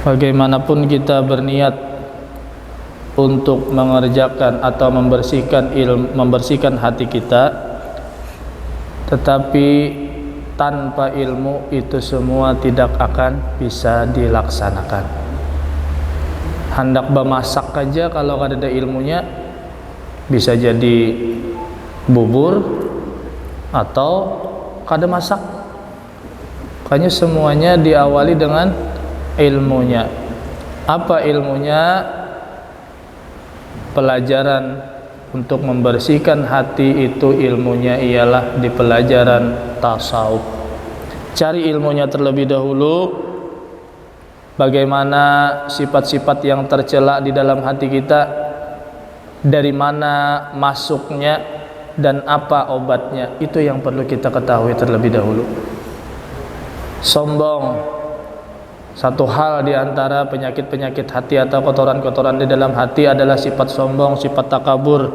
Bagaimanapun kita berniat untuk mengerjakan atau membersihkan hati kita, tetapi tanpa ilmu itu semua tidak akan bisa dilaksanakan. Hendak bemasak aja kalau ada ilmunya bisa jadi bubur atau kada masak. Makanya semuanya diawali dengan ilmunya. Apa ilmunya? Pelajaran untuk membersihkan hati itu ilmunya ialah di pelajaran tasawuf. Cari ilmunya terlebih dahulu, bagaimana sifat-sifat yang tercela di dalam hati kita, dari mana masuknya dan apa obatnya. Itu yang perlu kita ketahui terlebih dahulu. Sombong, satu hal di antara penyakit-penyakit hati atau kotoran-kotoran di dalam hati adalah sifat sombong, sifat takabur.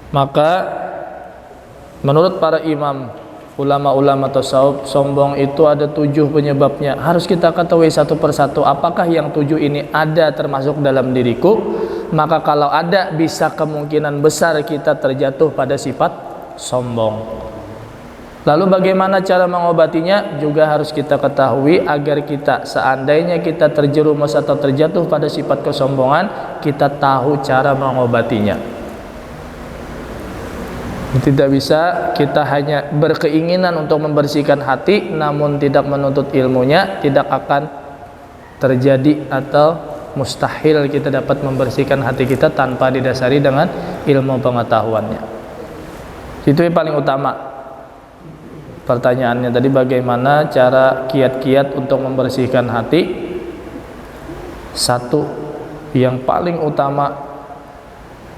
Maka menurut para imam, ulama-ulama tasawuf, sombong itu ada 7 penyebabnya. Harus kita ketahui satu persatu, apakah yang 7 ini ada termasuk dalam diriku. Maka kalau ada, bisa kemungkinan besar kita terjatuh pada sifat sombong. Lalu bagaimana cara mengobatinya juga harus kita ketahui, agar kita seandainya kita terjerumus atau terjatuh pada sifat kesombongan, kita tahu cara mengobatinya. Tidak bisa kita hanya berkeinginan untuk membersihkan hati namun tidak menuntut ilmunya, tidak akan terjadi atau mustahil kita dapat membersihkan hati kita tanpa didasari dengan ilmu pengetahuannya. Itu yang paling utama. Pertanyaannya tadi, bagaimana cara kiat-kiat untuk membersihkan hati? Satu, yang paling utama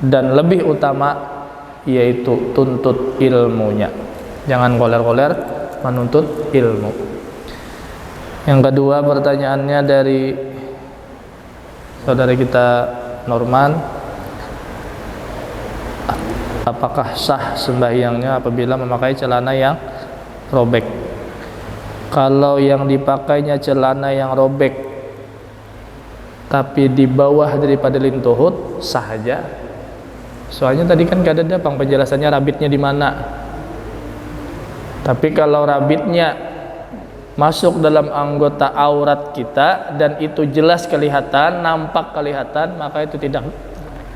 dan lebih utama, yaitu tuntut ilmunya. Jangan koler-koler, menuntut ilmu. Yang kedua, pertanyaannya dari saudara kita Norman, apakah sah sembahyangnya apabila memakai celana yang robek? Kalau yang dipakainya celana yang robek tapi di bawah daripada lintuhut, sah aja. Soalnya tadi kan kada ada penjelasannya rabitnya di mana. Tapi kalau rabitnya masuk dalam anggota aurat kita dan itu jelas kelihatan, nampak kelihatan, maka itu tidak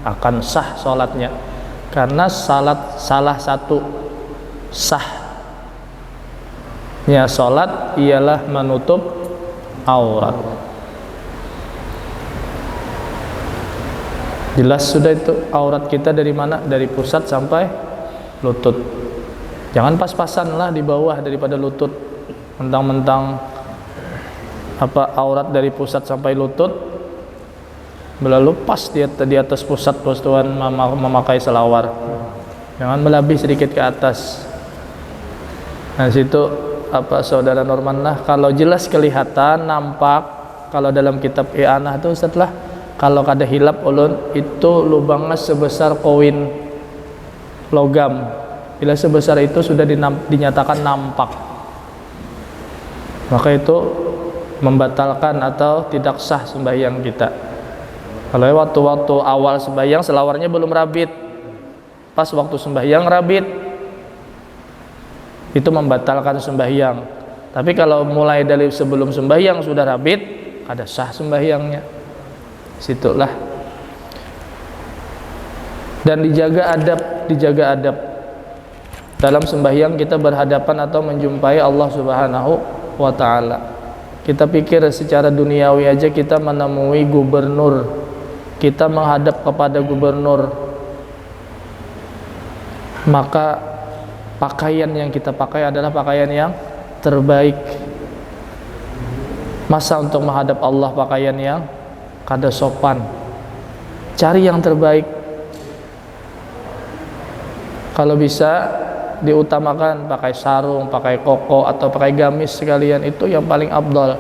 akan sah sholatnya. Karena salah satu sah ya sholat ialah menutup aurat. Jelas sudah itu aurat kita dari mana? Dari pusat sampai lutut. Jangan pas-pasan lah di bawah daripada lutut. Mentang-mentang aurat dari pusat sampai lutut, lalu pas di atas pusat Tuhan memakai selawar. Jangan melebih sedikit ke atas. Nah situ saudara Norman lah, kalau jelas kelihatan, nampak. Kalau dalam kitab I'anah itu setelah, kalau kada hilap ulun, itu lubangnya sebesar koin logam. Bila sebesar itu sudah dinyatakan nampak, maka itu membatalkan atau tidak sah sembahyang kita. Kalau waktu-waktu awal sembahyang selawarnya belum rabit, pas waktu sembahyang rabit, itu membatalkan sembahyang. Tapi kalau mulai dari sebelum sembahyang sudah rabit, ada sah sembahyangnya. Situlah. Dan dijaga adab dalam sembahyang kita berhadapan atau menjumpai Allah Subhanahu wa ta'ala. Kita pikir secara duniawi aja, kita menemui gubernur, kita menghadap kepada gubernur, maka pakaian yang kita pakai adalah pakaian yang terbaik. Masa untuk menghadap Allah pakaian yang kada sopan? Cari yang terbaik. Kalau bisa diutamakan pakai sarung, pakai koko atau pakai gamis sekalian, itu yang paling afdal.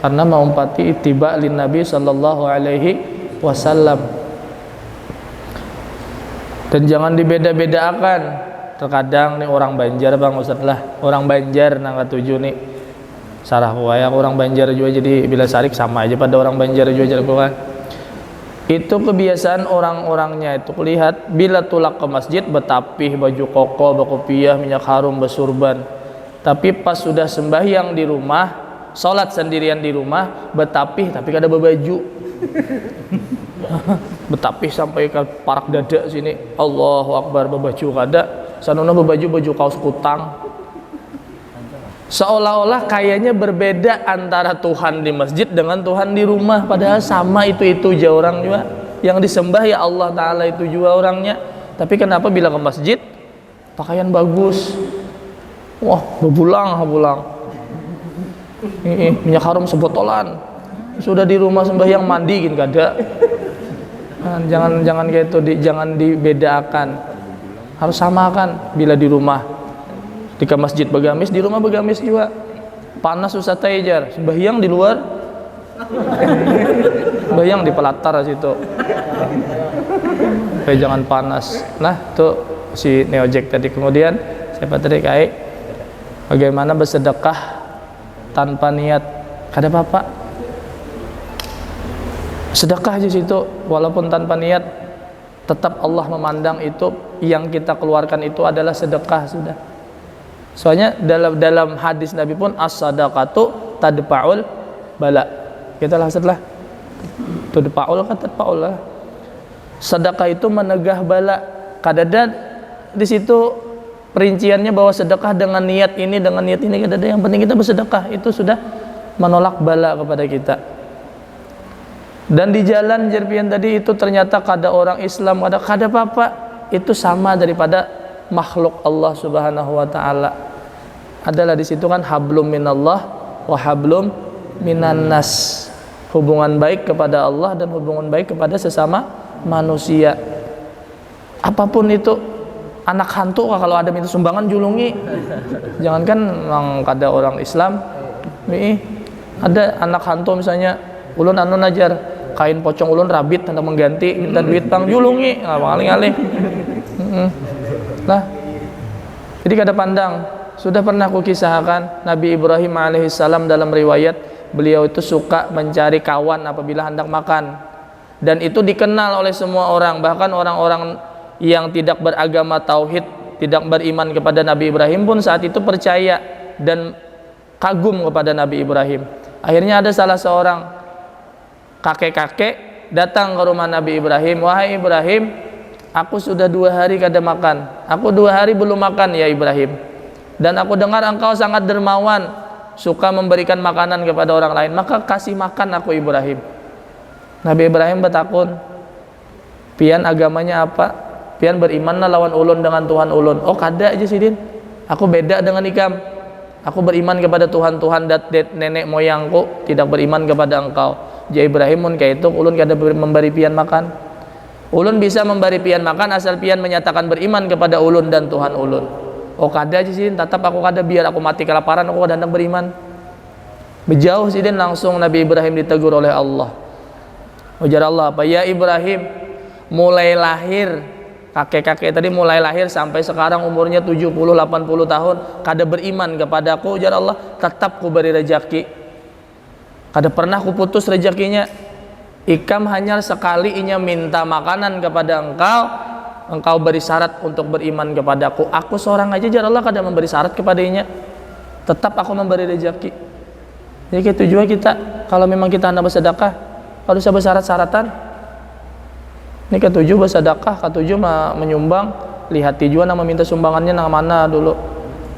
Karena mengumpati ittiba lin Nabi sallallahu alaihi wasallam. Dan jangan dibeda-bedakan. Terkadang nih orang Banjar Bang Ustaz lah, orang Banjar nang ketujuh nih sarah kuaya orang Banjar juga jadi bila sarik sama aja pada orang Banjar juga jadi kan. Itu kebiasaan orang-orangnya itu kulihat bila tulak ke masjid betapih baju koko, berkopiah, minyak harum, bersurban. Tapi pas sudah sembahyang di rumah, sholat sendirian di rumah, betapih tapi kada berbaju. Betapih sampai ke parak dada sini. Allahu Akbar, berbaju kada. Sanuna berbaju kaos kutang. Seolah-olah kayaknya berbeda antara Tuhan di masjid dengan Tuhan di rumah, padahal sama itu aja orang juga. Yang disembah ya Allah Ta'ala itu juga orangnya. Tapi kenapa bila ke masjid pakaian bagus, wah bebulang minyak harum sebotolan, sudah di rumah sembahyang mandi gini kada. Nah, jangan kayak itu, jangan dibedakan, harus samakan. Bila di rumah di masjid begamis, di rumah begamis juga. Panas susah tajar, sembahyang di luar, sembahyang di pelatar situ. Supaya jangan panas. Nah, tuh si Neojek tadi. Kemudian siapa tadi kai? Bagaimana bersedekah tanpa niat? Kada apa-apa. Sedekah aja situ, walaupun tanpa niat, tetap Allah memandang itu yang kita keluarkan itu adalah sedekah sudah. Soalnya dalam hadis Nabi pun as-sadaqatu tadfa'ul bala. Kita lah tadfa'ul kan tadfa'ul lah. Sedekah itu menegah bala. Kadada di situ perinciannya bahwa sedekah dengan niat ini kadada, yang penting kita bersedekah itu sudah menolak bala kepada kita. Dan di jalan Jerpian tadi itu ternyata kada orang Islam, kada apa-apa, itu sama daripada makhluk Allah Subhanahu wa taala. Adalah di situ kan hablum minallah wa hablum minan nas. Hubungan baik kepada Allah dan hubungan baik kepada sesama manusia. Apapun itu, anak hantu kalau ada minta sumbangan julungi. Jangankan memang kada orang Islam, ada anak hantu misalnya, ulun anu najar kain pocong ulun rabit hendak mengganti, minta duit pang julungi, ngalih-ngalih. Nah, jadi kada pandang. Sudah pernah aku kisahkan Nabi Ibrahim alaihissalam dalam riwayat, beliau itu suka mencari kawan apabila hendak makan, dan itu dikenal oleh semua orang, bahkan orang-orang yang tidak beragama tauhid, tidak beriman kepada Nabi Ibrahim pun saat itu percaya dan kagum kepada Nabi Ibrahim. Akhirnya ada salah seorang kakek-kakek datang ke rumah Nabi Ibrahim. Wahai Ibrahim, aku sudah 2 hari kada makan. Aku 2 hari belum makan ya Ibrahim. Dan aku dengar engkau sangat dermawan, suka memberikan makanan kepada orang lain. Maka kasih makan aku Ibrahim. Nabi Ibrahim bertakun, pian agamanya apa? Pian berimanlah lawan ulun dengan Tuhan ulun. Oh kada aja sidin. Aku beda dengan ikam. Aku beriman kepada Tuhan-Tuhan dat nenek moyangku, tidak beriman kepada engkau. Ya Ibrahim mun kayak itu ulun kada memberi pian makan. Ulun bisa memberi pian makan asal pian menyatakan beriman kepada ulun dan Tuhan ulun. Oh kada aja sih, tetap aku kada, biar aku mati kelaparan aku kada hendak beriman. Berjauh sih langsung Nabi Ibrahim ditegur oleh Allah. Ujar Allah apa? Ya Ibrahim, mulai lahir kakek-kakek tadi mulai lahir sampai sekarang umurnya 70-80 tahun kada beriman kepadaku. Ujar Allah, tetap ku beri rezeki. Kada pernah ku putus rezekinya. Ikam hanya sekali inya minta makanan kepada engkau beri syarat untuk beriman kepadaku. Aku seorang aja jar Allah kada memberi syarat kepadanya, tetap aku memberi rezeki. Jadi gitu juga kita, kalau memang kita hendak bersedekah, kalau bisa bersyarat-syaratan. Ini ketujuh bersedekah, ketujuh menyumbang, lihat juga nama minta sumbangannya nang mana dulu.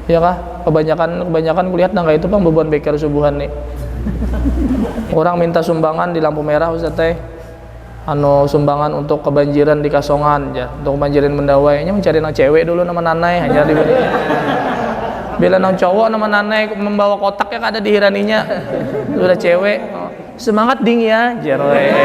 Ya kah? Kebanyakan kulihat nang itu bang beban beker subuhan nih. Orang minta sumbangan di lampu merah Ustaz teh, sumbangan untuk kebanjiran di Kasongan ya, untuk kebanjiran Mendawai. Nya mencari nang cewek dulu nama nanai hanya di bila nang cowok nama nanai membawa kotak yang ada di hiraninya sudah cewek. Semangat ding ya, jeroe.